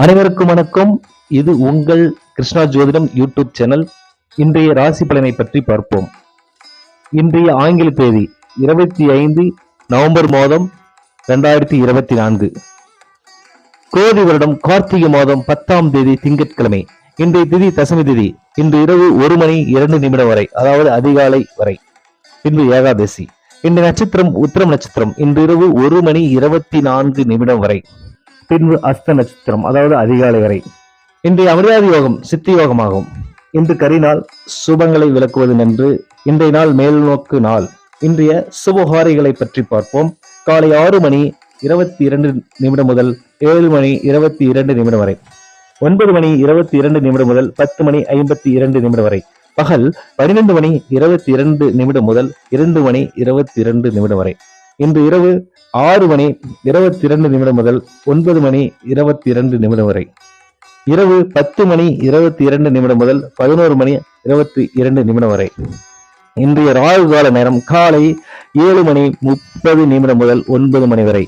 அனைவருக்கும் வணக்கம். இது உங்கள் கிருஷ்ணா ஜோதிடம் யூடியூப் சேனல். இன்றைய ராசி பலனை பற்றி பார்ப்போம். இன்றைய ஆங்கில தேதி 25 நவம்பர் மாதம் 2024. கோதி வருடம் கார்த்திகை மாதம் 10ஆம் தேதி திங்கட்கிழமை. இன்றைய திதி தசமி திதி. இன்று இரவு 1 மணி 2 நிமிடம் வரை, அதாவது அதிகாலை வரை. இன்று ஏகாதசி. இன்று நட்சத்திரம் உத்திரம் நட்சத்திரம். இன்று இரவு 1 மணி 24 நிமிடம் வரை. பின்பு அஸ்த நட்சத்திரம், அதாவது அதிகாலை வரை. இன்றைய அமிர்தாதி யோகம் சித்தி யோகமாகும். இன்று கரிநாள், சுபங்களை விளக்குவது நன்று. இன்றைய நாள் மேல்நோக்கு நாள். இன்றைய சுபகாரிகளை பற்றி பார்ப்போம். காலை 6 மணி 22 நிமிடம் முதல் 7 மணி 22 நிமிடம் வரை. 9 மணி 22 நிமிடம் முதல் 10 மணி 52 நிமிடம் வரை. பகல் 12 மணி 22 நிமிடம் முதல் 2 மணி 22 நிமிடம் வரை. இன்று இரவு 6 மணி 22 நிமிடம் முதல் 9 மணி 22 நிமிடம் வரை. இரவு 10 மணி 22 நிமிடம் முதல் 11 மணி 22 நிமிடம் வரை. இன்றைய ராகு கால நேரம் காலை 7 மணி 30 நிமிடம் முதல் 9 மணி வரை.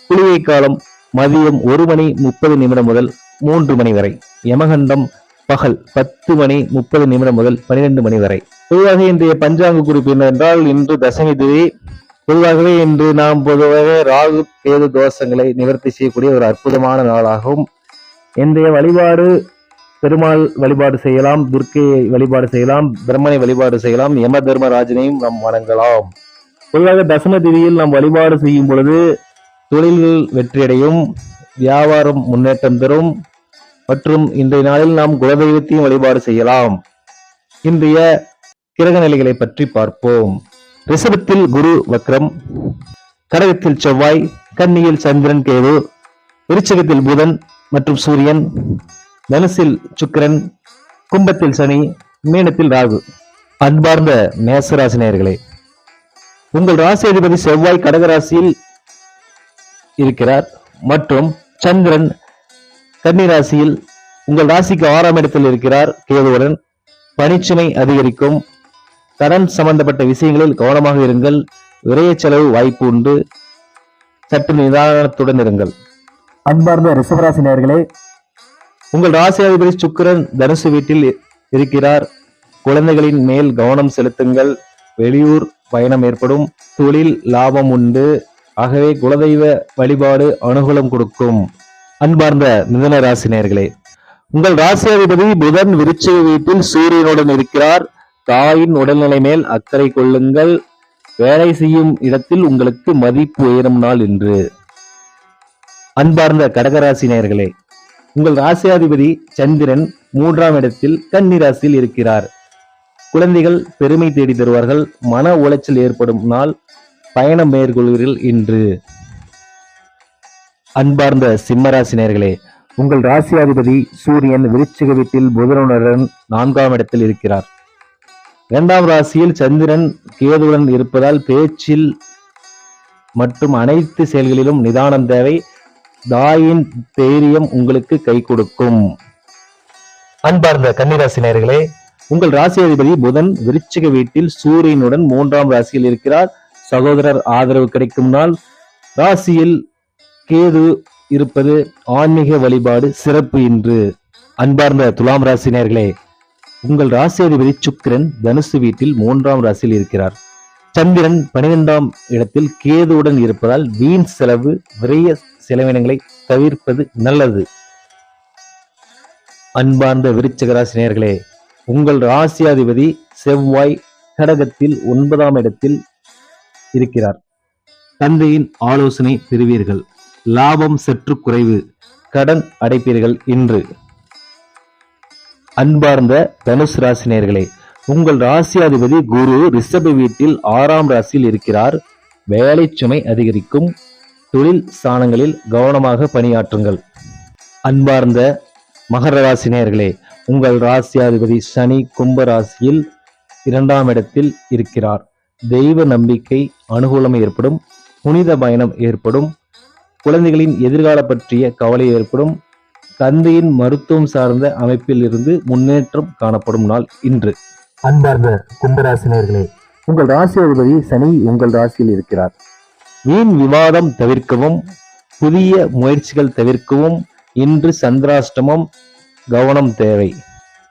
குளிகை காலம் மதியம் 1 மணி 30 நிமிடம் முதல் 3 மணி வரை. யமகண்டம் பகல் 10 மணி 30 நிமிடம் முதல் 12 மணி வரை. பொதுவாக இன்றைய பஞ்சாங்க குறிப்பு என்னவென்றால், இன்று தசமி திதி. பொதுவாகவே இன்று நாம் பொதுவாக ராகு கேது தோஷங்களை நிவர்த்தி செய்யக்கூடிய ஒரு அற்புதமான நாளாகும். இன்றைய வழிபாடு பெருமாள் வழிபாடு செய்யலாம், துர்க்கையை வழிபாடு செய்யலாம், பிரம்மனை வழிபாடு செய்யலாம், யம தர்மராஜனையும் நாம் வணங்கலாம். பொதுவாக தசம திதியில் நாம் வழிபாடு செய்யும் பொழுது தொழில்கள் வெற்றியடையும், வியாபாரம் முன்னேற்றம் தரும் மற்றும் இன்றைய நாளில் நாம் குலதெய்வத்தையும் வழிபாடு செய்யலாம். இன்றைய கிரக நிலைகளை பற்றி பார்ப்போம். ரிஷபத்தில் குரு வக்ரம், கடகத்தில் செவ்வாய், கன்னியில் சந்திரன் கேது, விருச்சிகத்தில் புதன் மற்றும் சூரியன், தனுசில் சுக்கிரன், கும்பத்தில் சனி, மீனத்தில் ராகு. அன்பார்ந்த மேசராசி நேயர்களே, உங்கள் ராசி அதிபதி செவ்வாய் கடகராசியில் இருக்கிறார் மற்றும் சந்திரன் கன்னி ராசியில் உங்கள் ராசிக்கு 6ஆம் இடத்தில் இருக்கிறார் கேதுவுடன். பணிச்சுமை அதிகரிக்கும். கடன் சம்பந்தப்பட்ட விஷயங்களில் கவனமாக இருங்கள். விரைய செலவு வாய்ப்பு உண்டு. சற்று நிதானத்துடன் இருங்கள். அன்பார்ந்த ரிஷபராசி நேயர்களே, உங்கள் ராசி அதிபதி சுக்கிரன் தனுசு வீட்டில் இருக்கிறார். குழந்தைகளின் மேல் கவனம் செலுத்துங்கள். வெளியூர் பயணம் ஏற்படும். தொழில் லாபம் உண்டு. ஆகவே குலதெய்வ வழிபாடு அனுகூலம் கொடுக்கும். அன்பார்ந்த மிதுன ராசி நேயர்களே, உங்கள் ராசி அதிபதி புதன் விருச்சிக வீட்டில் சூரியனுடன் இருக்கிறார். தாயின் உடல்நிலை மேல் அக்கறை கொள்ளுங்கள். வேலை செய்யும் இடத்தில் உங்களுக்கு மதிப்பு உயரும் நாள் இன்று. அன்பார்ந்த கடகராசி நேயர்களே, உங்கள் ராசியாதிபதி சந்திரன் 3ஆம் இடத்தில் கன்னி ராசியில் இருக்கிறார். குழந்தைகள் பெருமை தேடி தருவார்கள். மன உளைச்சல் ஏற்படும் நாள். பயணம் மேற்கொள்வீர்கள் இன்று. அன்பார்ந்த சிம்மராசி நேயர்களே, உங்கள் ராசியாதிபதி சூரியன் விருச்சிக வீட்டில் புதனுடன் 4ஆம் இடத்தில் இருக்கிறார். 2ஆம் ராசியில் சந்திரன் கேதுவுடன் இருப்பதால் பேச்சில் மற்றும் அனைத்து செயல்களிலும் நிதானம் தேவை. தாயின் தைரியம் உங்களுக்கு கை கொடுக்கும். அன்பார்ந்த கன்னிராசி நேயர்களே, உங்கள் ராசி அதிபதி புதன் விருச்சிக வீட்டில் சூரியனுடன் 3ஆம் ராசியில் இருக்கிறார். சகோதரர் ஆதரவு கிடைக்கும் நாள். ராசியில் கேது இருப்பது ஆன்மீக வழிபாடு சிறப்பு இன்று. அன்பார்ந்த துலாம் ராசி நேயர்களே, உங்கள் ராசி அதிபதி சுக்கிரன் தனுசு வீட்டில் 3ஆம் ராசியில் இருக்கிறார். சந்திரன் 12ஆம் இடத்தில் கேதுவுடன் இருப்பதால் வீண் செலவு, விரைய செலவினங்களை தவிர்ப்பது நல்லது. அன்பார்ந்த விருச்சிக ராசி நேயர்களே, உங்கள் ராசி அதிபதி செவ்வாய் கடகத்தில் 9ஆம் இடத்தில் இருக்கிறார். தந்தையின் ஆலோசனை பெறுவீர்கள். லாபம் சற்று குறைவு. கடன் அடைப்பீர்கள் இன்று. அன்பார்ந்த தனுசு ராசி நேயர்களே, உங்கள் ராசி அதிபதி குரு ரிஷப வீட்டில் 6ஆம் ராசியில் இருக்கிறார். வேலை சுமை அதிகரிக்கும். தொழில் ஸ்தானங்களில் கவனமாக பணியாற்றுங்கள். அன்பார்ந்த மகர ராசி நேயர்களே, உங்கள் ராசி அதிபதி சனி கும்ப ராசியில் 2ஆம் இடத்தில் இருக்கிறார். தெய்வ நம்பிக்கை அனுகூலம் ஏற்படும். புனித பயணம் ஏற்படும். குழந்தைகளின் எதிர்கால பற்றிய கவலை ஏற்படும். தந்தையின் மருத்துவம் சார்ந்த அமைப்பில் இருந்து முன்னேற்றம் காணப்படும் நாள் இன்று. அன்பார்ந்த கும்பராசி நேயர்களே, உங்கள் ராசி அதிபதி சனி உங்கள் ராசியில் இருக்கிறார். வீண் விவாதம் தவிர்க்கவும், புதிய முயற்சிகள் தவிர்க்கவும், இன்று சந்திராஷ்டமம், கவனம் தேவை.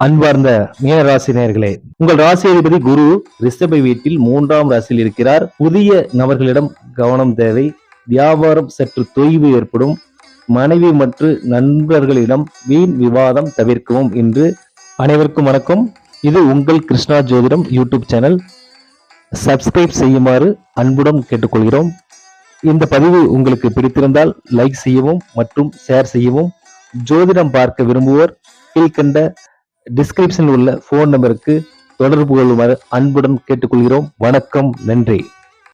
அன்பார்ந்த மீனராசி நேயர்களே, உங்கள் ராசி அதிபதி குரு ரிஷப வீட்டில் 3ஆம் ராசியில் இருக்கிறார். புதிய நபர்களிடம் கவனம் தேவை. வியாபாரம் சற்று தொய்வு ஏற்படும். மனைவி மற்றும் நண்பர்களிடம் வீண் விவாதம் தவிர்க்கவும். இன்று அனைவருக்கும் வணக்கம். இது உங்கள் கிருஷ்ணா ஜோதிடம் யூடியூப் சேனல். சப்ஸ்கிரைப் செய்யுமாறு அன்புடன் கேட்டுக்கொள்கிறோம். இந்த பதிவு உங்களுக்கு பிடித்திருந்தால் லைக் செய்யவும் மற்றும் ஷேர் செய்யவும். ஜோதிடம் பார்க்க விரும்புவோர் கீழ்கண்ட டிஸ்கிரிப்ஷனில் உள்ள போன் நம்பருக்கு தொடர்பு கொள்ளுமாறு அன்புடன் கேட்டுக்கொள்கிறோம். வணக்கம், நன்றி.